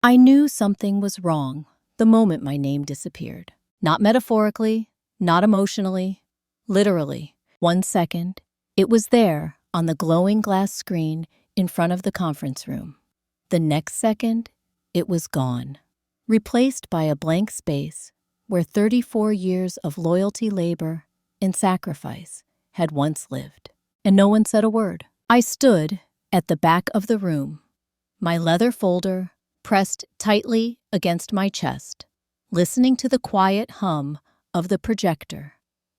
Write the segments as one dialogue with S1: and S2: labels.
S1: I knew something was wrong the moment my name disappeared. Not metaphorically, not emotionally, literally. 1 second, it was there on the glowing glass screen in front of the conference room. The next second, it was gone, replaced by a blank space where 34 years of loyalty, labor, and sacrifice had once lived. And no one said a word. I stood at the back of the room, my leather folder pressed tightly against my chest, listening to the quiet hum of the projector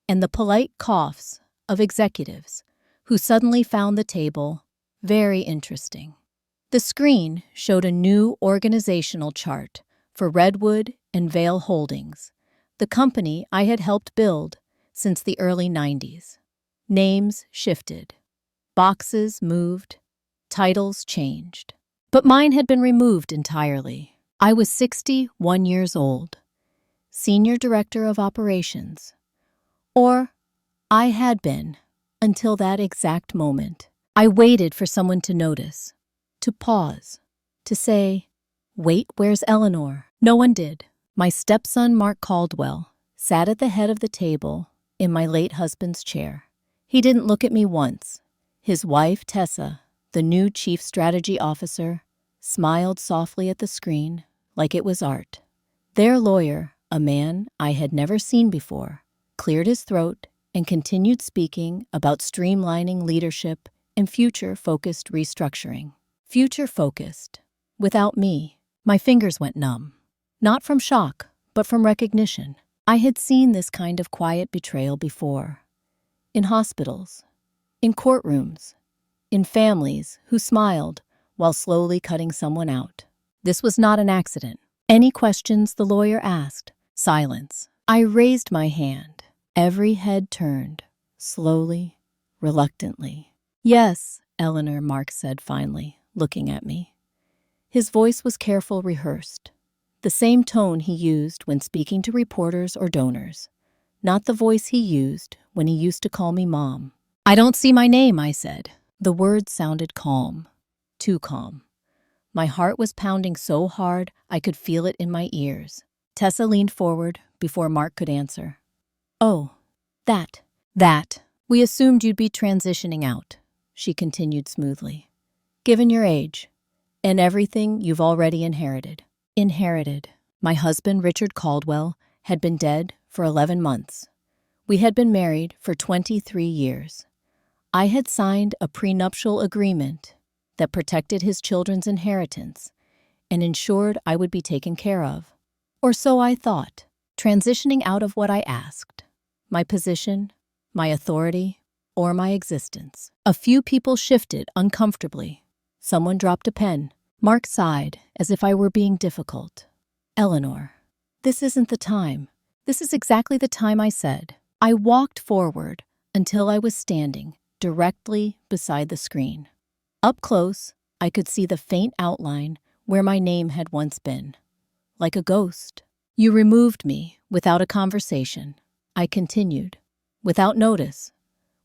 S1: and the polite coughs of executives who suddenly found the table very interesting. The screen showed a new organizational chart for Redwood and Vale Holdings, the company I had helped build since the early 90s. Names shifted, boxes moved, titles changed. But mine had been removed entirely. I was 61 years old, Senior Director of Operations. Or I had been until that exact moment. I waited for someone to notice, to pause, to say, "Wait, where's Eleanor?" No one did. My stepson, Mark Caldwell, sat at the head of the table in my late husband's chair. He didn't look at me once. His wife, Tessa, the new chief strategy officer, smiled softly at the screen like it was art. Their lawyer, a man I had never seen before, cleared his throat and continued speaking about streamlining leadership and future-focused restructuring. Future-focused. Without me, my fingers went numb. Not from shock, but from recognition. I had seen this kind of quiet betrayal before. In hospitals, in courtrooms, in families who smiled while slowly cutting someone out. This was not an accident. Any questions the lawyer asked? Silence. I raised my hand. Every head turned, slowly, reluctantly. "Yes, Eleanor," Mark said finally, looking at me. His voice was careful, rehearsed. The same tone he used when speaking to reporters or donors, not the voice he used when he used to call me Mom. "I don't see my name," I said. The words sounded calm, too calm. My heart was pounding so hard I could feel it in my ears. Tessa leaned forward before Mark could answer. "Oh, that. We assumed you'd be transitioning out," she continued smoothly. "Given your age, and everything you've already inherited." Inherited. My husband, Richard Caldwell, had been dead for 11 months. We had been married for 23 years. I had signed a prenuptial agreement that protected his children's inheritance and ensured I would be taken care of. Or so I thought, transitioning out of what I asked. My position, my authority, or my existence. A few people shifted uncomfortably. Someone dropped a pen. Mark sighed as if I were being difficult. "Eleanor, this isn't the time. This is exactly the time," I said. I walked forward until I was standing directly beside the screen. Up close, I could see the faint outline where my name had once been. Like a ghost. "You removed me without a conversation," I continued. "Without notice,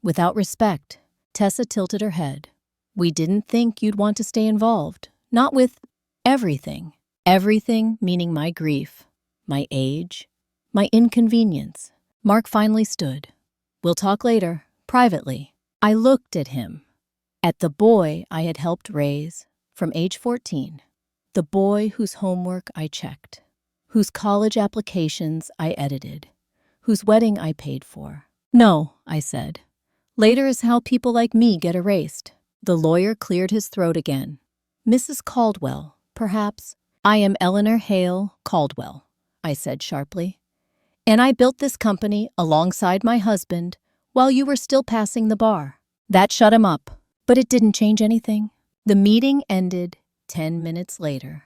S1: without respect." Tessa tilted her head. "We didn't think you'd want to stay involved. Not with everything." Everything meaning my grief, my age, my inconvenience. Mark finally stood. "We'll talk later, privately." I looked at him, at the boy I had helped raise from age 14, the boy whose homework I checked, whose college applications I edited, whose wedding I paid for. "No," I said. "Later is how people like me get erased." The lawyer cleared his throat again. "Mrs. Caldwell, perhaps." "I am Eleanor Hale Caldwell," I said sharply. "And I built this company alongside my husband while you were still passing the bar." That shut him up, but it didn't change anything. The meeting ended 10 minutes later.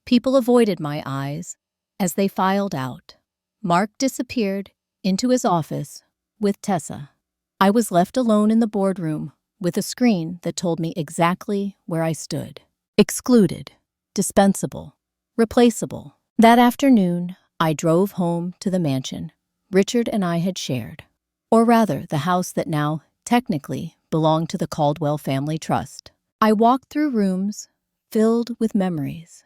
S1: People avoided my eyes as they filed out. Mark disappeared into his office with Tessa. I was left alone in the boardroom with a screen that told me exactly where I stood. Excluded, dispensable, replaceable. That afternoon, I drove home to the mansion Richard and I had shared, or rather the house that now, technically, belonged to the Caldwell Family Trust. I walked through rooms filled with memories,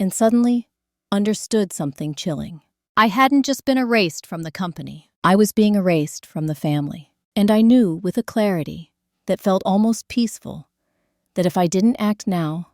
S1: and suddenly understood something chilling. I hadn't just been erased from the company. I was being erased from the family. And I knew with a clarity that felt almost peaceful that if I didn't act now,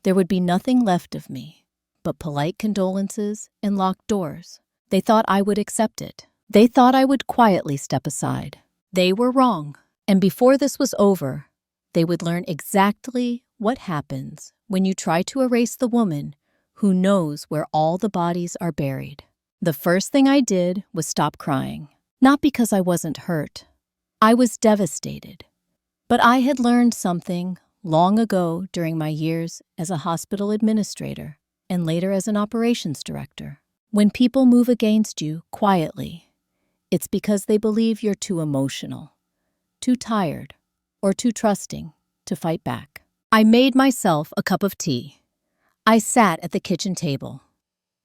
S1: there would be nothing left of me but polite condolences and locked doors. They thought I would accept it. They thought I would quietly step aside. They were wrong. And before this was over, they would learn exactly what happens when you try to erase the woman who knows where all the bodies are buried. The first thing I did was stop crying. Not because I wasn't hurt. I was devastated. But I had learned something long ago during my years as a hospital administrator and later as an operations director. When people move against you quietly, it's because they believe you're too emotional, too tired, or too trusting to fight back. I made myself a cup of tea. I sat at the kitchen table,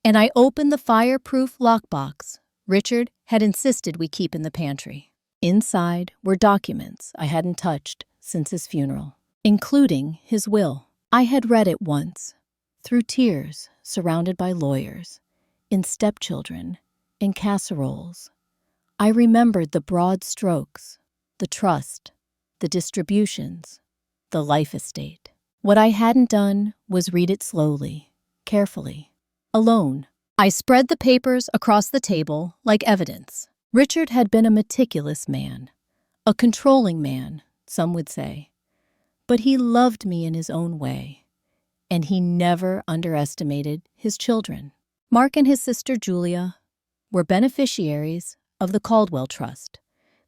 S1: and I opened the fireproof lockbox Richard had insisted we keep in the pantry. Inside were documents I hadn't touched since his funeral, including his will. I had read it once, through tears, surrounded by lawyers, in stepchildren, in casseroles. I remembered the broad strokes, the trust, the distributions, the life estate. What I hadn't done was read it slowly, carefully, alone. I spread the papers across the table like evidence. Richard had been a meticulous man, a controlling man, some would say. But he loved me in his own way, and he never underestimated his children. Mark and his sister Julia were beneficiaries of the Caldwell Trust.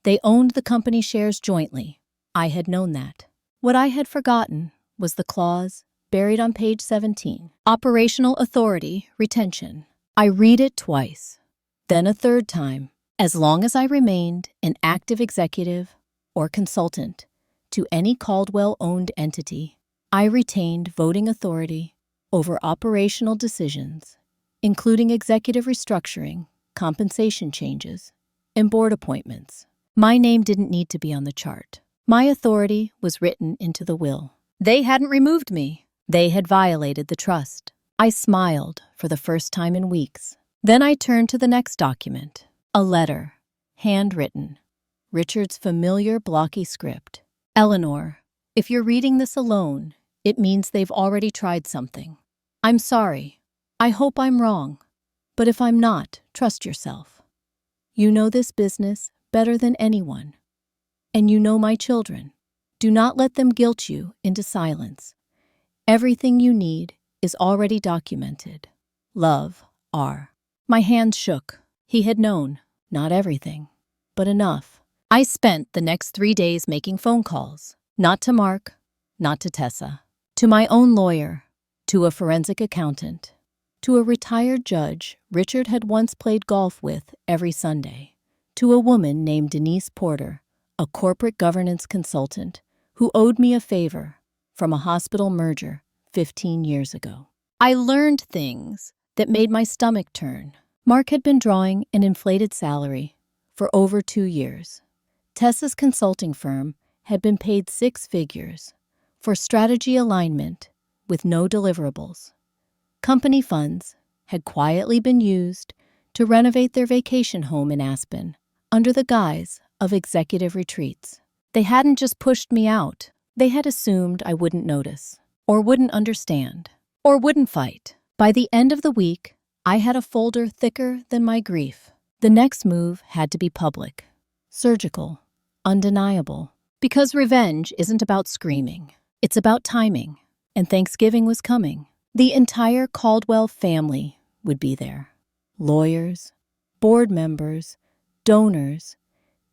S1: They owned the company shares jointly. I had known that. What I had forgotten was the clause buried on page 17, Operational Authority Retention. I read it twice, then a third time. As long as I remained an active executive or consultant to any Caldwell-owned entity, I retained voting authority over operational decisions, including executive restructuring, compensation changes, and board appointments. My name didn't need to be on the chart. My authority was written into the will. They hadn't removed me. They had violated the trust. I smiled for the first time in weeks. Then I turned to the next document. A letter, handwritten, Richard's familiar blocky script. Eleanor, if you're reading this alone, it means they've already tried something. I'm sorry. I hope I'm wrong. But if I'm not, trust yourself. You know this business better than anyone. And you know my children. Do not let them guilt you into silence. Everything you need is already documented. Love, R. My hands shook. He had known, not everything, but enough. I spent the next 3 days making phone calls, not to Mark, not to Tessa, to my own lawyer, to a forensic accountant, to a retired judge Richard had once played golf with every Sunday, to a woman named Denise Porter, a corporate governance consultant who owed me a favor from a hospital merger 15 years ago. I learned things that made my stomach turn. Mark had been drawing an inflated salary for over 2 years. Tessa's consulting firm had been paid 6 figures for strategy alignment with no deliverables. Company funds had quietly been used to renovate their vacation home in Aspen under the guise of executive retreats. They hadn't just pushed me out. They had assumed I wouldn't notice, or wouldn't understand, or wouldn't fight. By the end of the week, I had a folder thicker than my grief. The next move had to be public, surgical, undeniable, because revenge isn't about screaming. It's about timing, and Thanksgiving was coming. The entire Caldwell family would be there. Lawyers, board members, donors,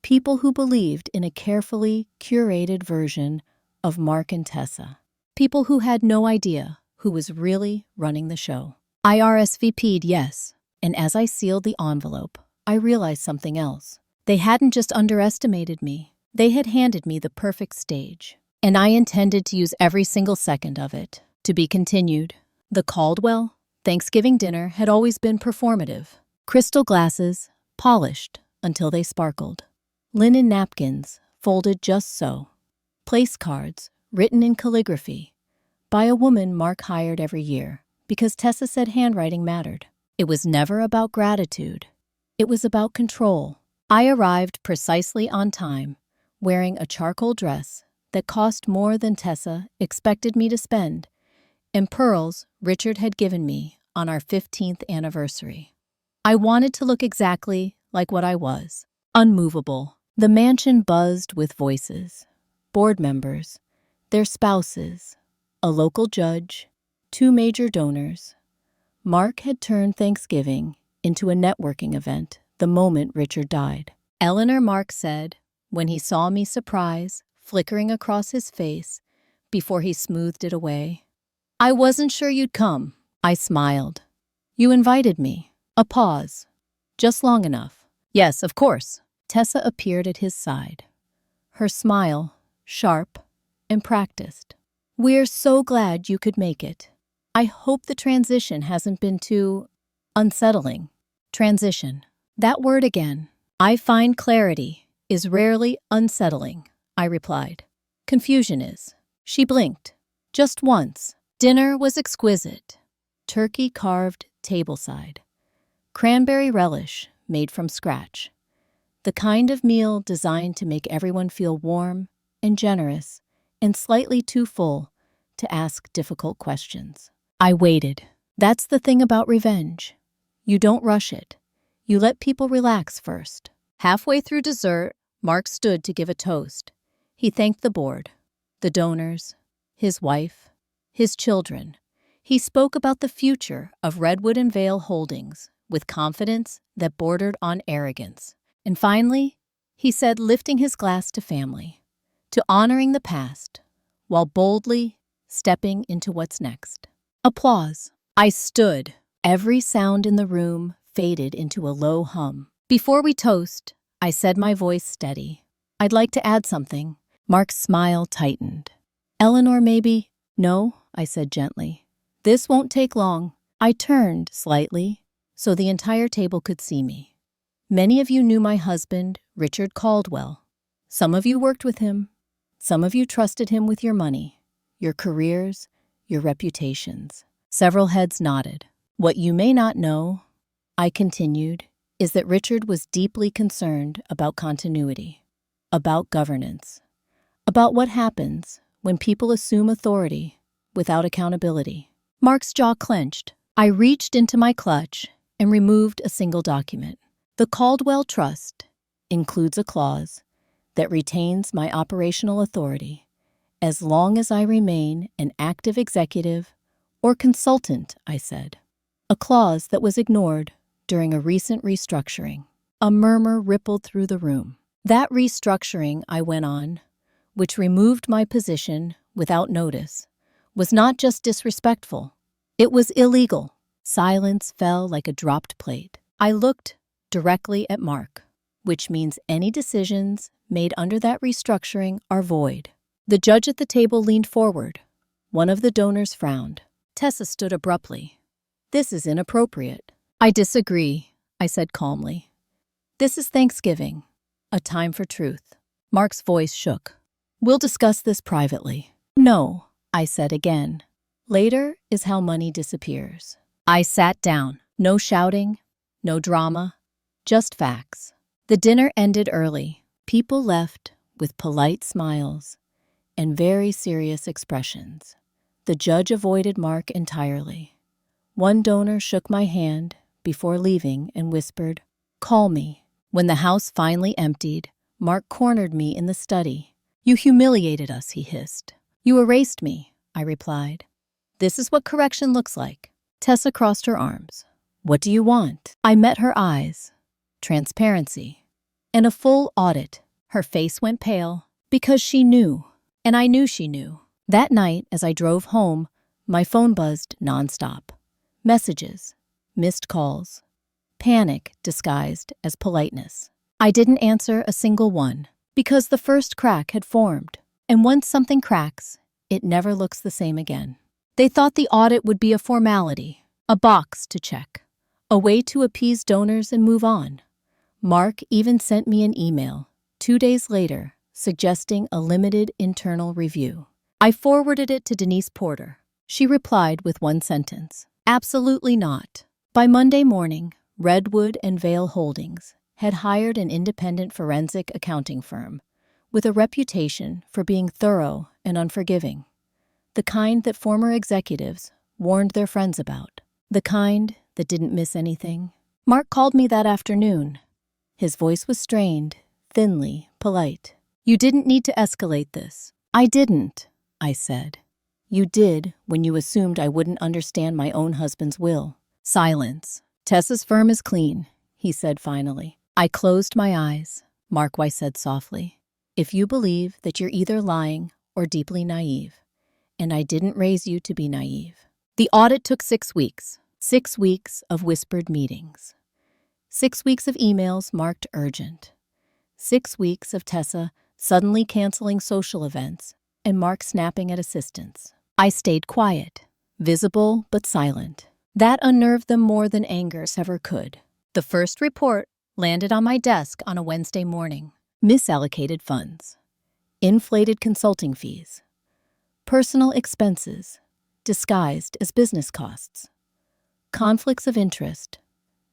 S1: people who believed in a carefully curated version of Mark and Tessa. People who had no idea who was really running the show. I RSVP'd yes, and as I sealed the envelope, I realized something else. They hadn't just underestimated me. They had handed me the perfect stage, and I intended to use every single second of it. To be continued. The Caldwell Thanksgiving dinner had always been performative. Crystal glasses, polished until they sparkled. Linen napkins, folded just so. Place cards, written in calligraphy, by a woman Mark hired every year, because Tessa said handwriting mattered. It was never about gratitude. It was about control. I arrived precisely on time, wearing a charcoal dress that cost more than Tessa expected me to spend, and pearls Richard had given me on our 15th anniversary. I wanted to look exactly like what I was, unmovable. The mansion buzzed with voices, board members, their spouses, a local judge, 2 major donors. Mark had turned Thanksgiving into a networking event the moment Richard died. Eleanor, Mark said, when he saw me surprise flickering across his face before he smoothed it away. I wasn't sure you'd come. I smiled. You invited me. A pause. Just long enough. Yes, of course. Tessa appeared at his side. Her smile, sharp and practiced. We're so glad you could make it. I hope the transition hasn't been too unsettling. Transition. That word again. I find clarity is rarely unsettling, I replied. Confusion is. She blinked. Just once. Dinner was exquisite. Turkey carved tableside. Cranberry relish made from scratch. The kind of meal designed to make everyone feel warm and generous and slightly too full to ask difficult questions. I waited. That's the thing about revenge. You don't rush it. You let people relax first. Halfway through dessert, Mark stood to give a toast. He thanked the board, the donors, his wife, his children. He spoke about the future of Redwood and Vale Holdings with confidence that bordered on arrogance. And finally, he said, lifting his glass to family, to honoring the past, while boldly stepping into what's next. Applause. I stood. Every sound in the room faded into a low hum. Before we toast, I said, my voice steady. I'd like to add something. Mark's smile tightened. Eleanor, maybe? No, I said gently. This won't take long. I turned slightly so the entire table could see me. Many of you knew my husband, Richard Caldwell. Some of you worked with him. Some of you trusted him with your money, your careers, your reputations. Several heads nodded. What you may not know, I continued, is that Richard was deeply concerned about continuity, about governance, about what happens when people assume authority without accountability. Mark's jaw clenched. I reached into my clutch and removed a single document. The Caldwell Trust includes a clause that retains my operational authority as long as I remain an active executive or consultant, I said. A clause that was ignored during a recent restructuring. A murmur rippled through the room. That restructuring, I went on, which removed my position without notice, was not just disrespectful. It was illegal. Silence fell like a dropped plate. I looked directly at Mark, which means any decisions made under that restructuring are void. The judge at the table leaned forward. One of the donors frowned. Tessa stood abruptly. This is inappropriate. I disagree, I said calmly. This is Thanksgiving, a time for truth. Mark's voice shook. We'll discuss this privately. No, I said again. Later is how money disappears. I sat down. No shouting, no drama, just facts. The dinner ended early. People left with polite smiles and very serious expressions. The judge avoided Mark entirely. One donor shook my hand before leaving and whispered, "Call me." When the house finally emptied, Mark cornered me in the study. You humiliated us, he hissed. You erased me, I replied. This is what correction looks like. Tessa crossed her arms. What do you want? I met her eyes. Transparency. And a full audit. Her face went pale because she knew, and I knew she knew. That night, as I drove home, my phone buzzed nonstop. Messages, missed calls, panic disguised as politeness. I didn't answer a single one because the first crack had formed, and once something cracks, it never looks the same again. They thought the audit would be a formality, a box to check, a way to appease donors and move on. Mark even sent me an email 2 days later suggesting a limited internal review. I forwarded it to Denise Porter. She replied with one sentence, Absolutely not. By Monday morning, Redwood and Vale Holdings had hired an independent forensic accounting firm with a reputation for being thorough and unforgiving. The kind that former executives warned their friends about. The kind that didn't miss anything. Mark called me that afternoon. His voice was strained, thinly polite. "You didn't need to escalate this." "I didn't," I said. "You did when you assumed I wouldn't understand my own husband's will." Silence. "Tessa's firm is clean," he said finally. I closed my eyes. "Mark," I said softly, "if you believe that you're either lying or deeply naive, and I didn't raise you to be naive." The audit took 6 weeks. 6 weeks of whispered meetings. 6 weeks of emails marked urgent. 6 weeks of Tessa suddenly canceling social events and Mark snapping at assistants. I stayed quiet, visible but silent. That unnerved them more than anger ever could. The first report landed on my desk on a Wednesday morning. Misallocated funds. Inflated consulting fees. Personal expenses disguised as business costs. Conflicts of interest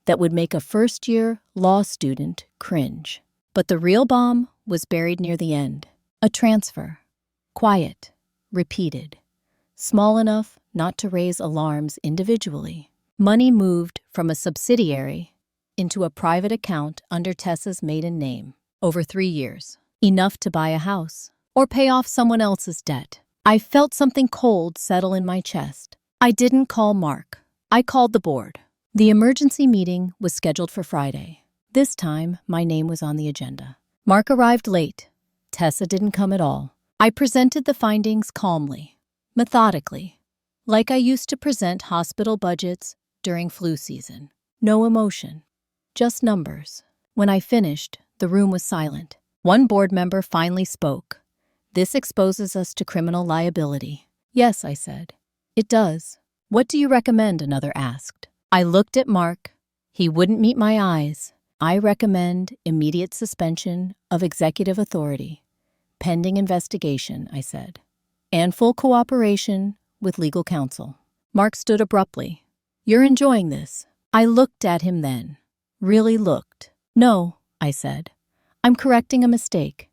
S1: that would make a first-year law student cringe. But the real bomb was buried near the end. A transfer. Quiet. Repeated. Small enough not to raise alarms individually. Money moved from a subsidiary into a private account under Tessa's maiden name. Over 3 years. Enough to buy a house or pay off someone else's debt. I felt something cold settle in my chest. I didn't call Mark. I called the board. The emergency meeting was scheduled for Friday. This time, my name was on the agenda. Mark arrived late. Tessa didn't come at all. I presented the findings calmly, methodically, like I used to present hospital budgets during flu season. No emotion, just numbers. When I finished, the room was silent. One board member finally spoke. "This exposes us to criminal liability." "Yes," I said. "It does." "What do you recommend?" another asked. I looked at Mark. He wouldn't meet my eyes. "I recommend immediate suspension of executive authority, pending investigation," I said, "and full cooperation with legal counsel." Mark stood abruptly. "You're enjoying this?" I looked at him then. Really looked. "No," I said. "I'm correcting a mistake.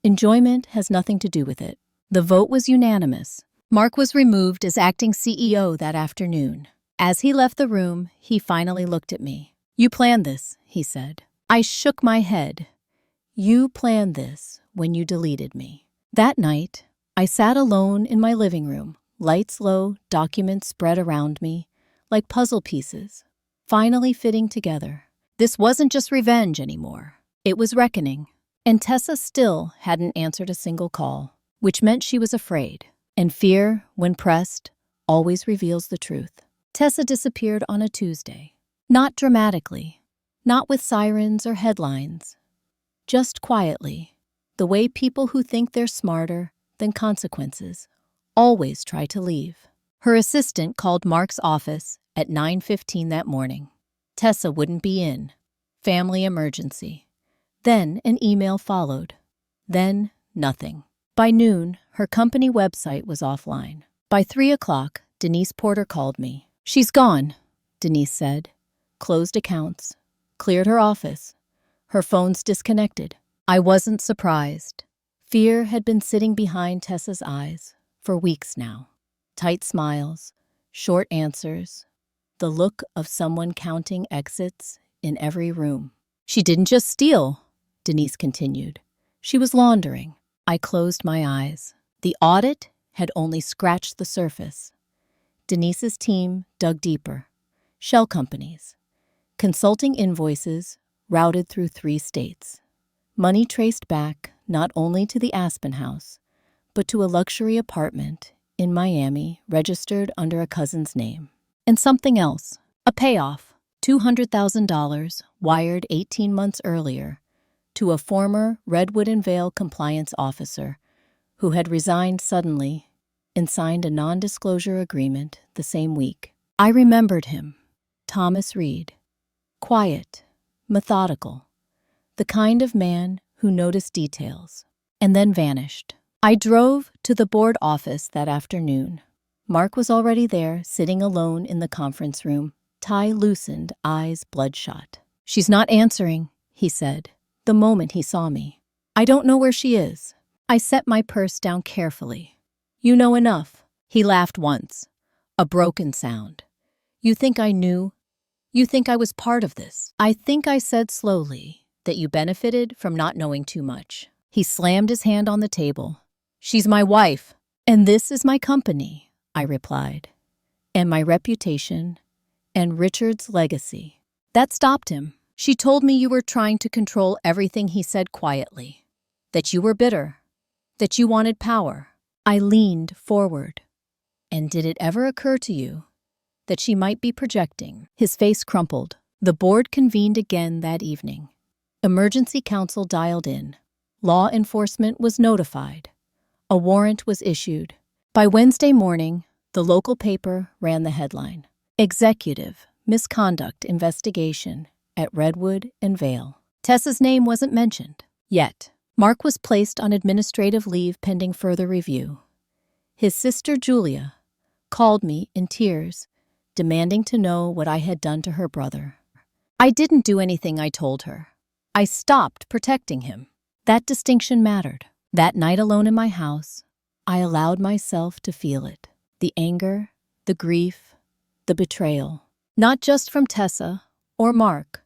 S1: Enjoyment has nothing to do with it." The vote was unanimous. Mark was removed as acting CEO that afternoon. As he left the room, he finally looked at me. "You planned this," he said. I shook my head. "You planned this when you deleted me." That night, I sat alone in my living room, lights low, documents spread around me, like puzzle pieces, finally fitting together. This wasn't just revenge anymore. It was reckoning. And Tessa still hadn't answered a single call, which meant she was afraid. And fear, when pressed, always reveals the truth. Tessa disappeared on a Tuesday. Not dramatically, not with sirens or headlines. Just quietly, the way people who think they're smarter than consequences always try to leave. Her assistant called Mark's office at 9:15 that morning. Tessa wouldn't be in. Family emergency. Then an email followed. Then nothing. By noon, her company website was offline. By 3 o'clock, Denise Porter called me. "She's gone," Denise said. Closed accounts. Cleared her office. Her phone's disconnected. I wasn't surprised. Fear had been sitting behind Tessa's eyes for weeks now. Tight smiles, short answers, the look of someone counting exits in every room. "She didn't just steal," Denise continued. "She was laundering." I closed my eyes. The audit had only scratched the surface. Denise's team dug deeper. Shell companies. Consulting invoices routed through 3 states. Money traced back not only to the Aspen House, but to a luxury apartment in Miami registered under a cousin's name. And something else. A payoff. $200,000 wired 18 months earlier to a former Redwood and Vale compliance officer who had resigned suddenly and signed a non-disclosure agreement the same week. I remembered him. Thomas Reed. Quiet, methodical, the kind of man who noticed details and then vanished. I drove to the board office that afternoon. Mark was already there, sitting alone in the conference room, tie loosened, eyes bloodshot. "She's not answering," he said, the moment he saw me. "I don't know where she is." I set my purse down carefully. "You know enough." He laughed once. A broken sound. "You think I knew? You think I was part of this?" "I think I said slowly that you benefited from not knowing too much." He slammed his hand on the table. "She's my wife, and this is my company," I replied, "and my reputation, and Richard's legacy." That stopped him. "She told me you were trying to control everything," he said quietly, "that you were bitter, that you wanted power." I leaned forward. "And did it ever occur to you that she might be projecting?" His face crumpled. The board convened again that evening. Emergency counsel dialed in. Law enforcement was notified. A warrant was issued. By Wednesday morning, the local paper ran the headline: "Executive Misconduct Investigation at Redwood and Vale." Tessa's name wasn't mentioned. Yet, Mark was placed on administrative leave pending further review. His sister Julia called me in tears, demanding to know what I had done to her brother. "I didn't do anything," I told her. "I stopped protecting him." That distinction mattered. That night alone in my house, I allowed myself to feel it. The anger, the grief, the betrayal. Not just from Tessa or Mark,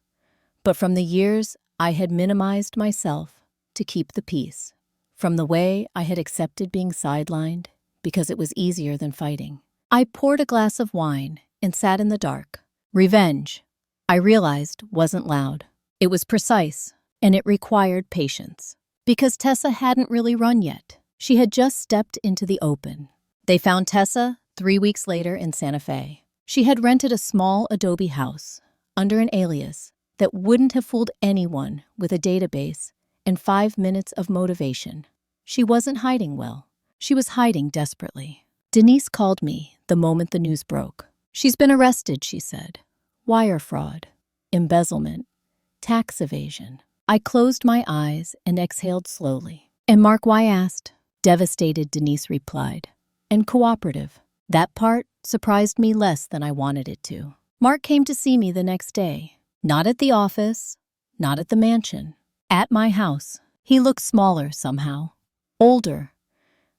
S1: but from the years I had minimized myself to keep the peace. From the way I had accepted being sidelined because it was easier than fighting. I poured a glass of wine and sat in the dark. Revenge, I realized, wasn't loud. It was precise, and it required patience. Because Tessa hadn't really run yet. She had just stepped into the open. They found Tessa 3 weeks later in Santa Fe. She had rented a small adobe house under an alias that wouldn't have fooled anyone with a database and 5 minutes of motivation. She wasn't hiding well. She was hiding desperately. Denise called me the moment the news broke. "She's been arrested," she said. "Wire fraud, embezzlement, tax evasion." I closed my eyes and exhaled slowly. "And Mark," I asked. "Devastated," Denise replied. "And cooperative." That part surprised me less than I wanted it to. Mark came to see me the next day. Not at the office, not at the mansion. At my house. He looked smaller somehow. Older.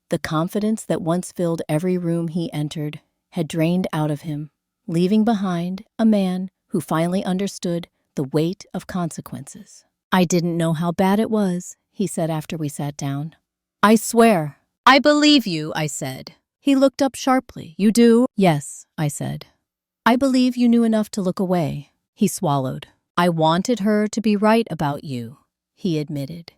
S1: The confidence that once filled every room he entered had drained out of him, leaving behind a man who finally understood the weight of consequences. "I didn't know how bad it was," he said after we sat down. "I swear." "I believe you," I said. He looked up sharply. "You do?" "Yes," I said. "I believe you knew enough to look away." He swallowed. "I wanted her to be right about you," he admitted.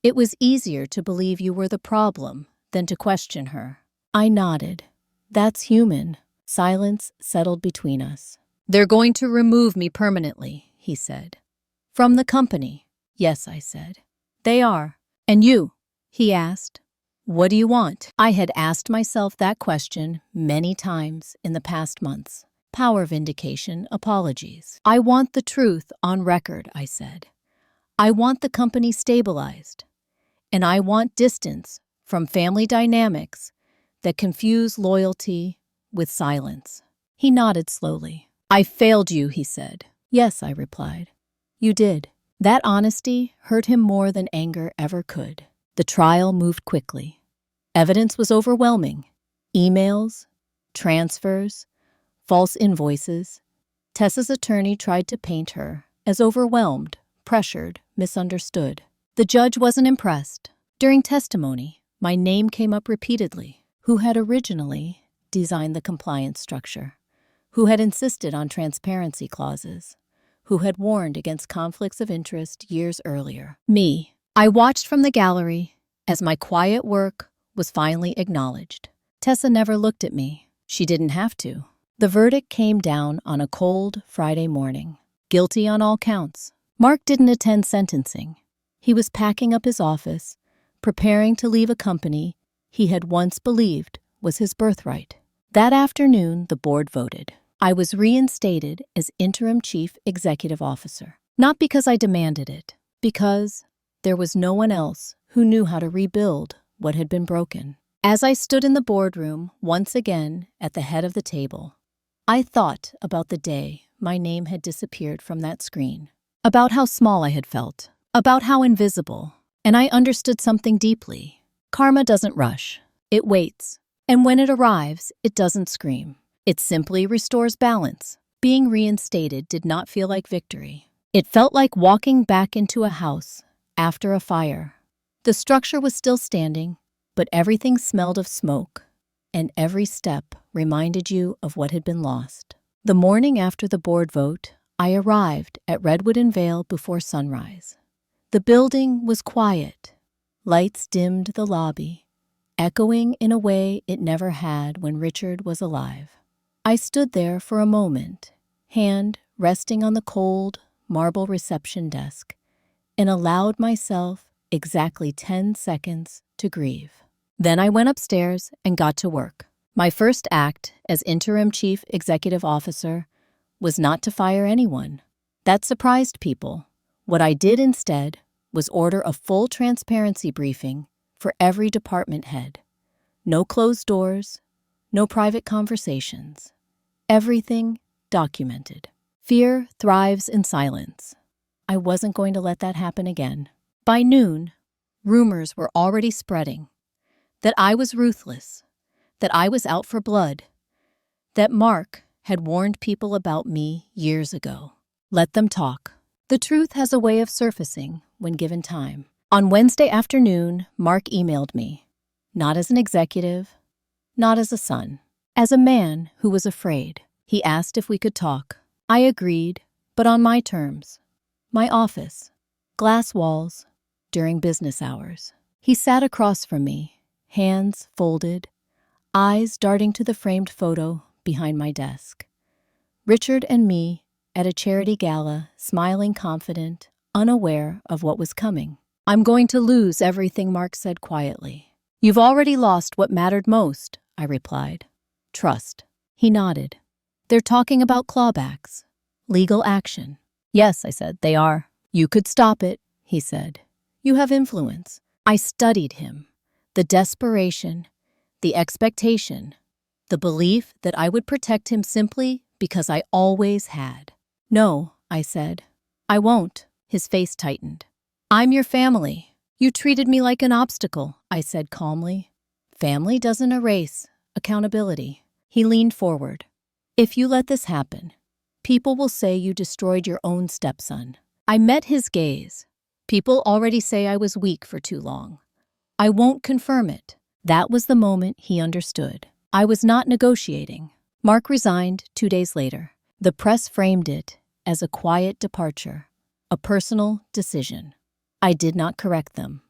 S1: "It was easier to believe you were the problem than to question her." I nodded. "That's human." Silence settled between us. "They're going to remove me permanently," he said. "From the company?" "Yes," I said. "They are." "And you?" he asked. "What do you want?" I had asked myself that question many times in the past months. Power vindication, apologies. "I want the truth on record," I said. "I want the company stabilized. And I want distance from family dynamics that confuse loyalty with silence." He nodded slowly. "I failed you," he said. "Yes," I replied. "You did." That honesty hurt him more than anger ever could. The trial moved quickly. Evidence was overwhelming. Emails, transfers, false invoices. Tessa's attorney tried to paint her as overwhelmed, pressured, misunderstood. The judge wasn't impressed. During testimony, my name came up repeatedly. Who had originally designed the compliance structure? Who had insisted on transparency clauses? Who had warned against conflicts of interest years earlier? Me. I watched from the gallery as my quiet work was finally acknowledged. Tessa never looked at me. She didn't have to. The verdict came down on a cold Friday morning. Guilty on all counts. Mark didn't attend sentencing. He was packing up his office, preparing to leave a company he had once believed was his birthright. That afternoon, the board voted. I was reinstated as interim chief executive officer. Not because I demanded it, because there was no one else who knew how to rebuild what had been broken. As I stood in the boardroom, once again at the head of the table, I thought about the day my name had disappeared from that screen, about how small I had felt, about how invisible, and I understood something deeply. Karma doesn't rush. It waits. And when it arrives, it doesn't scream. It simply restores balance. Being reinstated did not feel like victory. It felt like walking back into a house after a fire. The structure was still standing, but everything smelled of smoke, and every step reminded you of what had been lost. The morning after the board vote, I arrived at Redwood and Vale before sunrise. The building was quiet. Lights dimmed the lobby, echoing in a way it never had when Richard was alive. I stood there for a moment, hand resting on the cold marble reception desk, and allowed myself exactly 10 seconds to grieve. Then I went upstairs and got to work. My first act as interim chief executive officer was not to fire anyone. That surprised people. What I did instead was order a full transparency briefing for every department head. No closed doors, no private conversations. Everything documented. Fear thrives in silence. I wasn't going to let that happen again. By noon, rumors were already spreading that I was ruthless, that I was out for blood, that Mark had warned people about me years ago. Let them talk. The truth has a way of surfacing when given time. On Wednesday afternoon, Mark emailed me, not as an executive, not as a son, as a man who was afraid. He asked if we could talk. I agreed, but on my terms. My office, glass walls, during business hours. He sat across from me, hands folded, eyes darting to the framed photo behind my desk. Richard and me at a charity gala, smiling confident, unaware of what was coming. "I'm going to lose everything," Mark said quietly. "You've already lost what mattered most," I replied. "Trust." He nodded. "They're talking about clawbacks, legal action." "Yes," I said, "they are." "You could stop it," he said. "You have influence." I studied him. The desperation, the expectation, the belief that I would protect him simply because I always had. "No," I said. "I won't." His face tightened. "I'm your family. You treated me like an obstacle," I said calmly. "Family doesn't erase accountability." He leaned forward. "If you let this happen, people will say you destroyed your own stepson." I met his gaze. "People already say I was weak for too long. I won't confirm it." That was the moment he understood. I was not negotiating. Mark resigned 2 days later. The press framed it as a quiet departure, a personal decision. I did not correct them.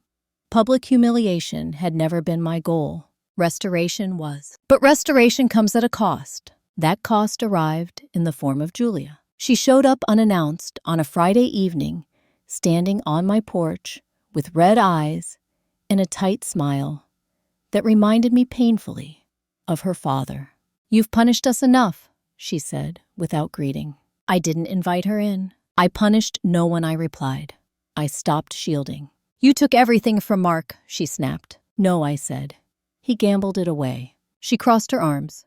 S1: Public humiliation had never been my goal. Restoration was. But restoration comes at a cost. That cost arrived in the form of Julia. She showed up unannounced on a Friday evening, standing on my porch with red eyes and a tight smile that reminded me painfully of her father. "You've punished us enough," she said without greeting. I didn't invite her in. "I punished no one," I replied. I stopped shielding. "You took everything from Mark," she snapped. "No," I said. He gambled it away. She crossed her arms.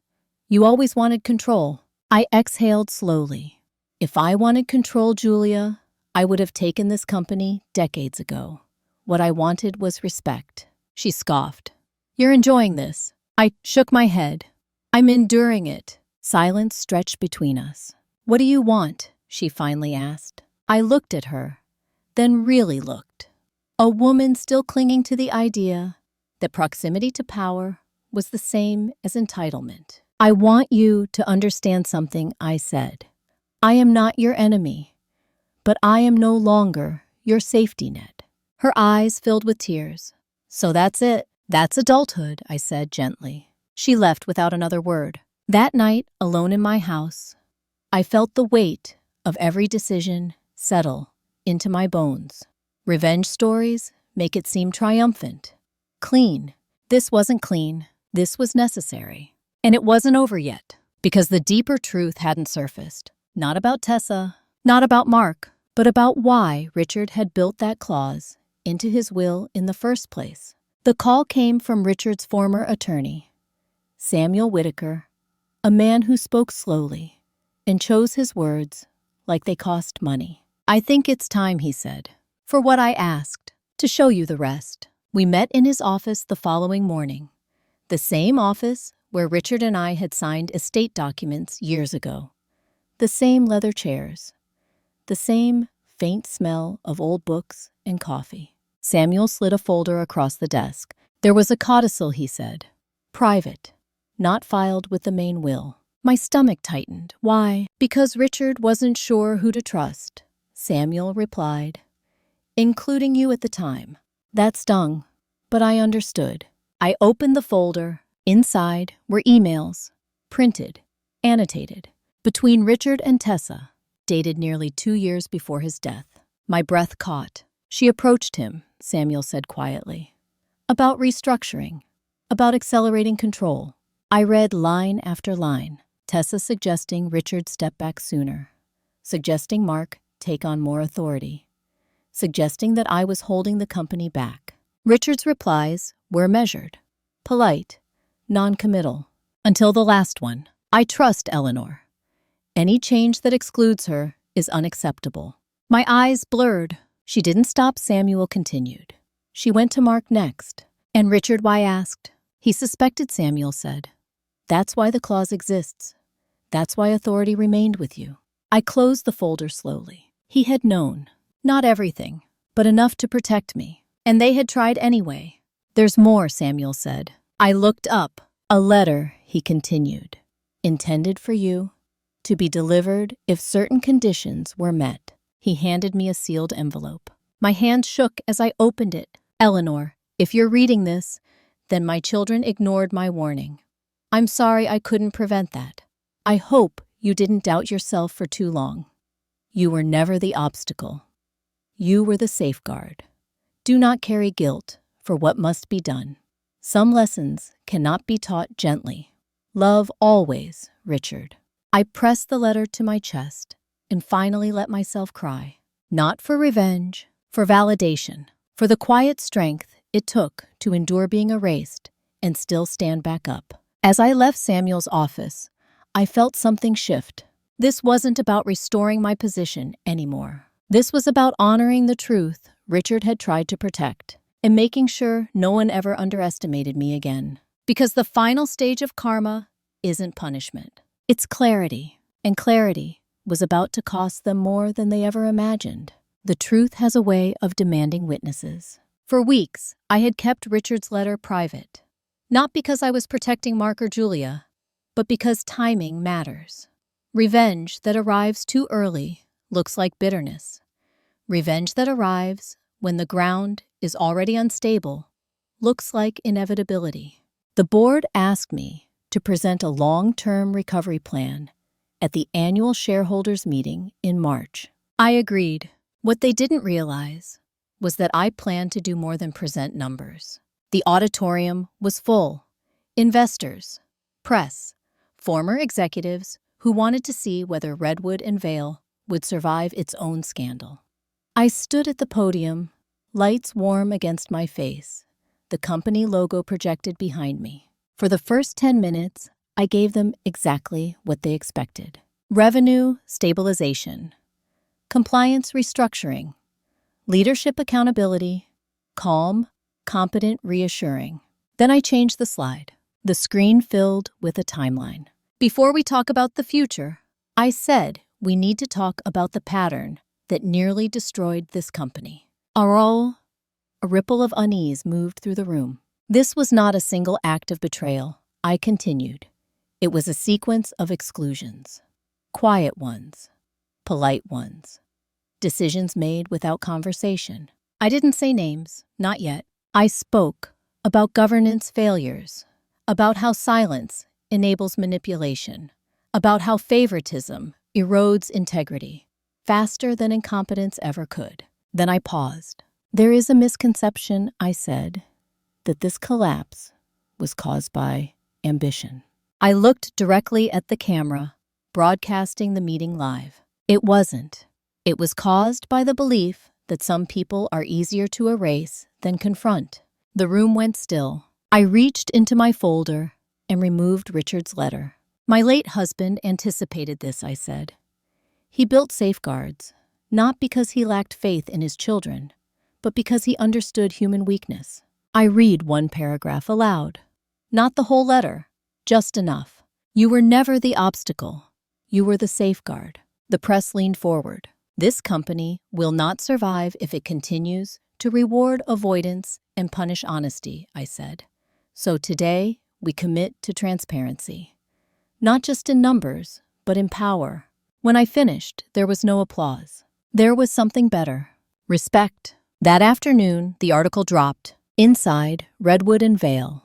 S1: "You always wanted control." I exhaled slowly. If I wanted control, Julia, I would have taken this company decades ago. What I wanted was respect. She scoffed. "You're enjoying this." I shook my head. "I'm enduring it." Silence stretched between us. "What do you want?" she finally asked. I looked at her, then really looked. A woman still clinging to the idea that proximity to power was the same as entitlement. "I want you to understand something," I said. "I am not your enemy, but I am no longer your safety net." Her eyes filled with tears. "So that's it. That's adulthood," I said gently. She left without another word. That night, alone in my house, I felt the weight of every decision settle into my bones. Revenge stories make it seem triumphant. Clean. This wasn't clean. This was necessary. And it wasn't over yet, because the deeper truth hadn't surfaced. Not about Tessa, not about Mark, but about why Richard had built that clause into his will in the first place. The call came from Richard's former attorney, Samuel Whitaker, a man who spoke slowly and chose his words like they cost money. "I think it's time," he said, "for what I asked, to show you the rest." We met in his office the following morning, the same office where Richard and I had signed estate documents years ago. The same leather chairs, the same faint smell of old books and coffee. Samuel slid a folder across the desk. There was a codicil, he said. Private, not filed with the main will. My stomach tightened. Why? Because Richard wasn't sure who to trust. Samuel replied, "Including you at the time." That stung, but I understood. I opened the folder. Inside were emails, printed, annotated, between Richard and Tessa, dated nearly 2 years before his death. My breath caught. "She approached him," Samuel said quietly, "about restructuring, about accelerating control." I read line after line, Tessa suggesting Richard step back sooner, suggesting Mark take on more authority, suggesting that I was holding the company back. Richard's replies were measured, polite, non-committal, until the last one. "I trust Eleanor. Any change that excludes her is unacceptable." My eyes blurred. She didn't stop, Samuel continued. She went to Mark next. "And Richard, why?" asked. "He suspected," Samuel said. "That's why the clause exists. That's why authority remained with you." I closed the folder slowly. He had known. Not everything, but enough to protect me. And they had tried anyway. "There's more," Samuel said. I looked up. "A letter," he continued, "intended for you, to be delivered if certain conditions were met." He handed me a sealed envelope. My hand shook as I opened it. "Eleanor, if you're reading this, then my children ignored my warning. I'm sorry I couldn't prevent that. I hope you didn't doubt yourself for too long. You were never the obstacle. You were the safeguard. Do not carry guilt for what must be done. Some lessons cannot be taught gently. Love always, Richard." I pressed the letter to my chest and finally let myself cry. Not for revenge, for validation, for the quiet strength it took to endure being erased and still stand back up. As I left Samuel's office, I felt something shift. This wasn't about restoring my position anymore. This was about honoring the truth Richard had tried to protect and making sure no one ever underestimated me again. Because the final stage of karma isn't punishment. It's clarity, and clarity was about to cost them more than they ever imagined. The truth has a way of demanding witnesses. For weeks, I had kept Richard's letter private. Not because I was protecting Mark or Julia, but because timing matters. Revenge that arrives too early looks like bitterness. Revenge that arrives when the ground is already unstable looks like inevitability. The board asked me to present a long-term recovery plan at the annual shareholders meeting in March. I agreed. What they didn't realize was that I planned to do more than present numbers. The auditorium was full. Investors, press, former executives who wanted to see whether Redwood and Vale would survive its own scandal. I stood at the podium, lights warm against my face, the company logo projected behind me. For the first 10 minutes, I gave them exactly what they expected. Revenue stabilization, compliance restructuring, leadership accountability, calm, competent reassuring. Then I changed the slide. The screen filled with a timeline. Before we talk about the future, I said we need to talk about the pattern that nearly destroyed this company. A ripple of unease moved through the room. This was not a single act of betrayal, I continued. It was a sequence of exclusions. Quiet ones, polite ones, decisions made without conversation. I didn't say names, not yet. I spoke about governance failures, about how silence enables manipulation, about how favoritism erodes integrity, faster than incompetence ever could. Then I paused. There is a misconception, I said, that this collapse was caused by ambition. I looked directly at the camera, broadcasting the meeting live. It wasn't. It was caused by the belief that some people are easier to erase than confront. The room went still. I reached into my folder and removed Richard's letter. My late husband anticipated this, I said. He built safeguards, not because he lacked faith in his children, but because he understood human weakness. I read one paragraph aloud. Not the whole letter, just enough. You were never the obstacle. You were the safeguard. The press leaned forward. This company will not survive if it continues to reward avoidance and punish honesty, I said. So today, we commit to transparency. Not just in numbers, but in power. When I finished, there was no applause. There was something better. Respect. That afternoon, the article dropped. Inside, Redwood and Vale.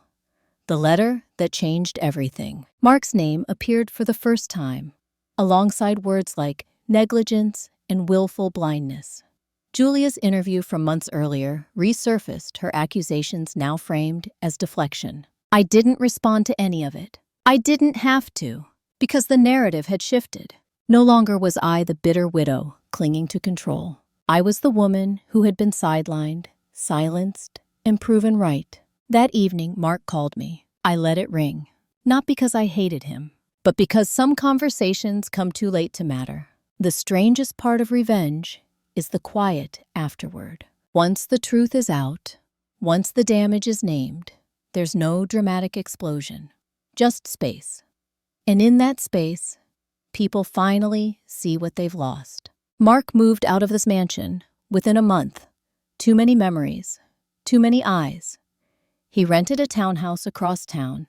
S1: The letter that changed everything. Mark's name appeared for the first time, alongside words like negligence and willful blindness. Julia's interview from months earlier resurfaced her accusations now framed as deflection. I didn't respond to any of it. I didn't have to, because the narrative had shifted. No longer was I the bitter widow clinging to control. I was the woman who had been sidelined, silenced, and proven right. That evening, Mark called me. I let it ring, not because I hated him, but because some conversations come too late to matter. The strangest part of revenge is the quiet afterward. Once the truth is out, once the damage is named, there's no dramatic explosion, just space. And in that space, people finally see what they've lost. Mark moved out of this mansion within a month. Too many memories, too many eyes. He rented a townhouse across town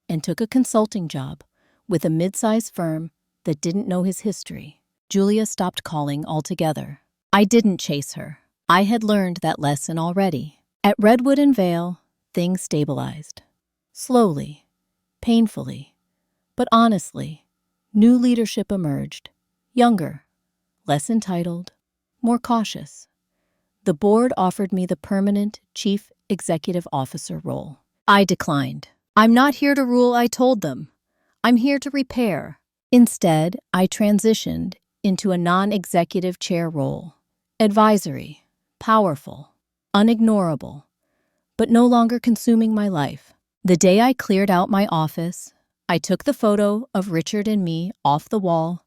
S1: and took a consulting job with a mid-sized firm that didn't know his history. Julia stopped calling altogether. I didn't chase her. I had learned that lesson already. At Redwood and Vale, things stabilized. Slowly, painfully, but honestly. New leadership emerged. Younger, less entitled, more cautious. The board offered me the permanent chief executive officer role. I declined. I'm not here to rule, I told them. I'm here to repair. Instead, I transitioned into a non-executive chair role. Advisory, powerful, unignorable, but no longer consuming my life. The day I cleared out my office, I took the photo of Richard and me off the wall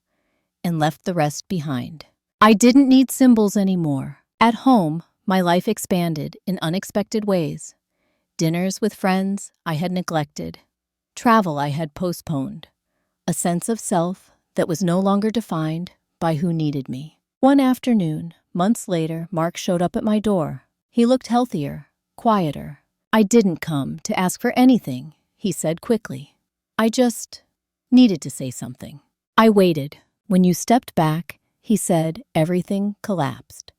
S1: and left the rest behind. I didn't need symbols anymore. At home, my life expanded in unexpected ways. Dinners with friends I had neglected. Travel I had postponed. A sense of self that was no longer defined by who needed me. One afternoon, months later, Mark showed up at my door. He looked healthier, quieter. I didn't come to ask for anything, he said quickly. I just needed to say something. I waited. When you stepped back, he said, everything collapsed.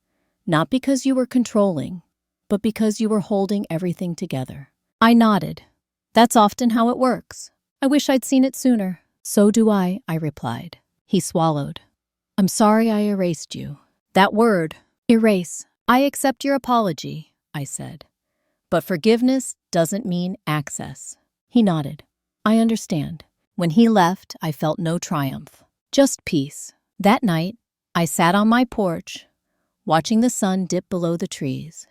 S1: Not because you were controlling, but because you were holding everything together. I nodded. That's often how it works. I wish I'd seen it sooner. So do I replied. He swallowed. I'm sorry I erased you. That word, erase. I accept your apology, I said. But forgiveness doesn't mean access. He nodded. I understand. When he left, I felt no triumph, just peace. That night, I sat on my porch, watching the sun dip below the trees,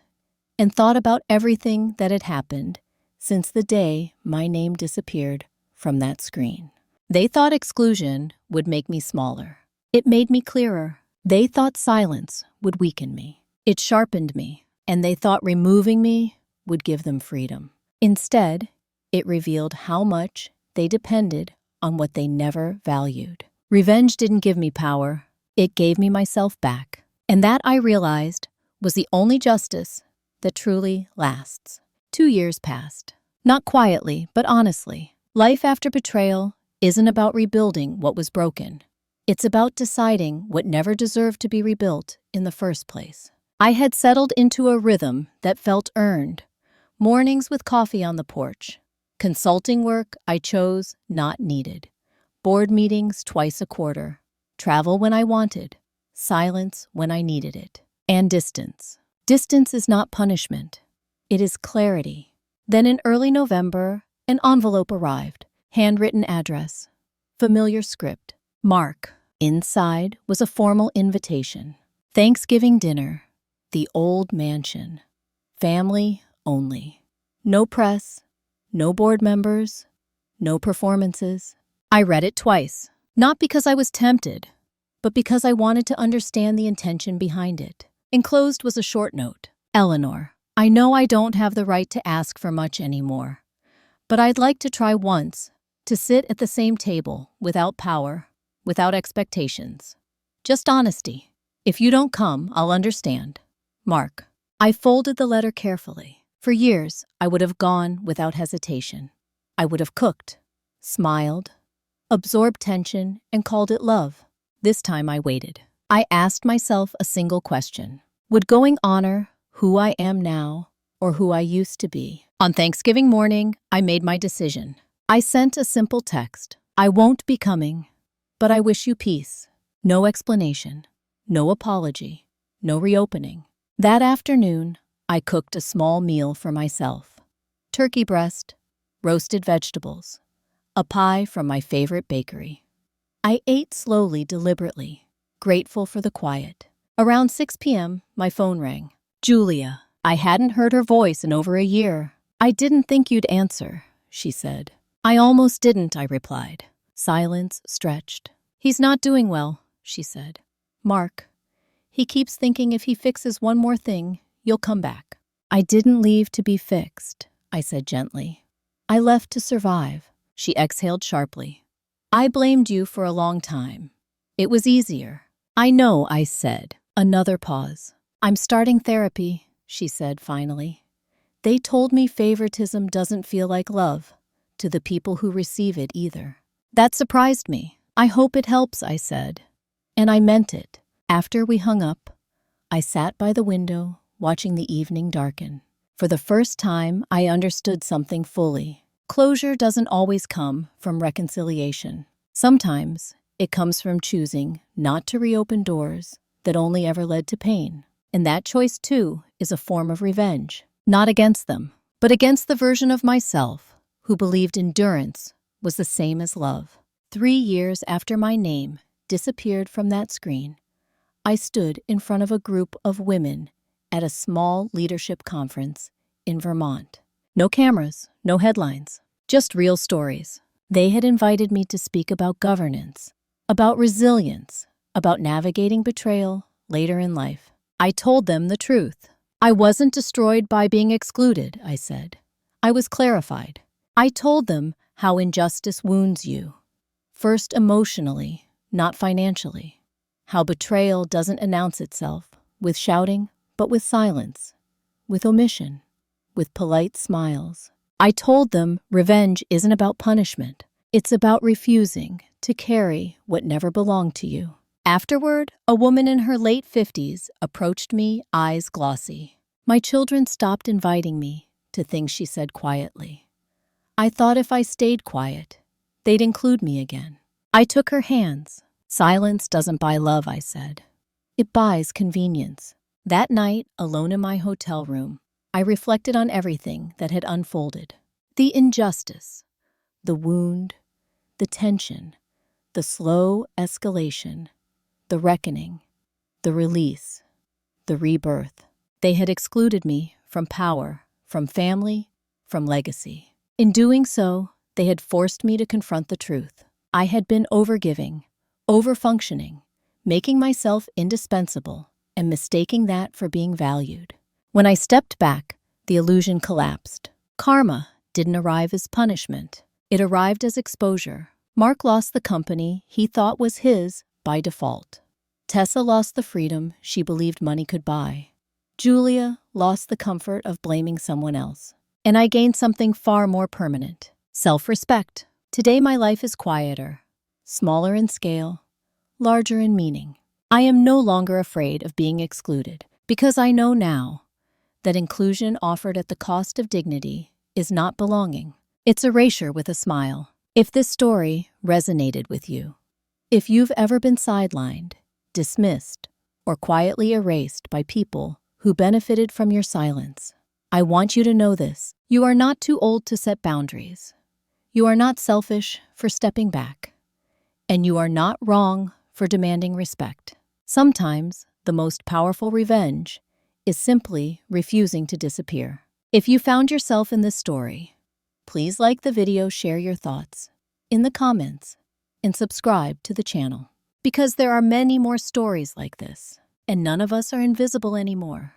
S1: and thought about everything that had happened since the day my name disappeared from that screen. They thought exclusion would make me smaller. It made me clearer. They thought silence would weaken me. It sharpened me, and they thought removing me would give them freedom. Instead, it revealed how much they depended on what they never valued. Revenge didn't give me power. It gave me myself back. And that, I realized, was the only justice that truly lasts. 2 years passed. Not quietly, but honestly. Life after betrayal isn't about rebuilding what was broken. It's about deciding what never deserved to be rebuilt in the first place. I had settled into a rhythm that felt earned. Mornings with coffee on the porch. Consulting work I chose, not needed. Board meetings twice a quarter. Travel when I wanted. Silence when I needed it. And distance. Distance is not punishment. It is clarity. Then in early November, an envelope arrived. Handwritten address. Familiar script. Mark. Inside was a formal invitation. Thanksgiving dinner. The old mansion. Family only. No press, no board members, no performances. I read it twice, not because I was tempted, but because I wanted to understand the intention behind it. Enclosed was a short note. Eleanor, I know I don't have the right to ask for much anymore, but I'd like to try once to sit at the same table without power, without expectations. Just honesty. If you don't come, I'll understand. Mark. I folded the letter carefully. For years, I would have gone without hesitation. I would have cooked, smiled, absorbed tension, and called it love. This time I waited. I asked myself a single question. Would going honor who I am now or who I used to be? On Thanksgiving morning, I made my decision. I sent a simple text. I won't be coming, but I wish you peace. No explanation, no apology, no reopening. That afternoon, I cooked a small meal for myself. Turkey breast, roasted vegetables, a pie from my favorite bakery. I ate slowly, deliberately, grateful for the quiet. Around 6 p.m., my phone rang. Julia. I hadn't heard her voice in over a year. I didn't think you'd answer, she said. I almost didn't, I replied. Silence stretched. He's not doing well, she said. Mark. He keeps thinking if he fixes one more thing, you'll come back. I didn't leave to be fixed, I said gently. I left to survive. She exhaled sharply. I blamed you for a long time. It was easier. I know, I said. Another pause. I'm starting therapy, she said finally. They told me favoritism doesn't feel like love to the people who receive it either. That surprised me. I hope it helps, I said. And I meant it. After we hung up, I sat by the window, watching the evening darken. For the first time, I understood something fully. Closure doesn't always come from reconciliation. Sometimes it comes from choosing not to reopen doors that only ever led to pain. And that choice, too, is a form of revenge. Not against them, but against the version of myself who believed endurance was the same as love. 3 years after my name disappeared from that screen, I stood in front of a group of women at a small leadership conference in Vermont. No cameras, no headlines, just real stories. They had invited me to speak about governance, about resilience, about navigating betrayal later in life. I told them the truth. I wasn't destroyed by being excluded, I said. I was clarified. I told them how injustice wounds you. First emotionally, not financially. How betrayal doesn't announce itself with shouting, but with silence, with omission, with polite smiles. I told them revenge isn't about punishment. It's about refusing to carry what never belonged to you. Afterward, a woman in her late 50s approached me, eyes glossy. My children stopped inviting me to things, she said quietly. I thought if I stayed quiet, they'd include me again. I took her hands. Silence doesn't buy love, I said. It buys convenience. That night, alone in my hotel room, I reflected on everything that had unfolded. The injustice, the wound, the tension, the slow escalation, the reckoning, the release, the rebirth. They had excluded me from power, from family, from legacy. In doing so, they had forced me to confront the truth. I had been overgiving, overfunctioning, making myself indispensable, and mistaking that for being valued. When I stepped back, the illusion collapsed. Karma didn't arrive as punishment. It arrived as exposure. Mark lost the company he thought was his by default. Tessa lost the freedom she believed money could buy. Julia lost the comfort of blaming someone else. And I gained something far more permanent: self-respect. Today my life is quieter, smaller in scale, larger in meaning. I am no longer afraid of being excluded, because I know now that inclusion offered at the cost of dignity is not belonging. It's erasure with a smile. If this story resonated with you, if you've ever been sidelined, dismissed, or quietly erased by people who benefited from your silence, I want you to know this. You are not too old to set boundaries. You are not selfish for stepping back. And you are not wrong for demanding respect. Sometimes the most powerful revenge is simply refusing to disappear. If you found yourself in this story, please like the video, share your thoughts in the comments, and subscribe to the channel. Because there are many more stories like this, and none of us are invisible anymore.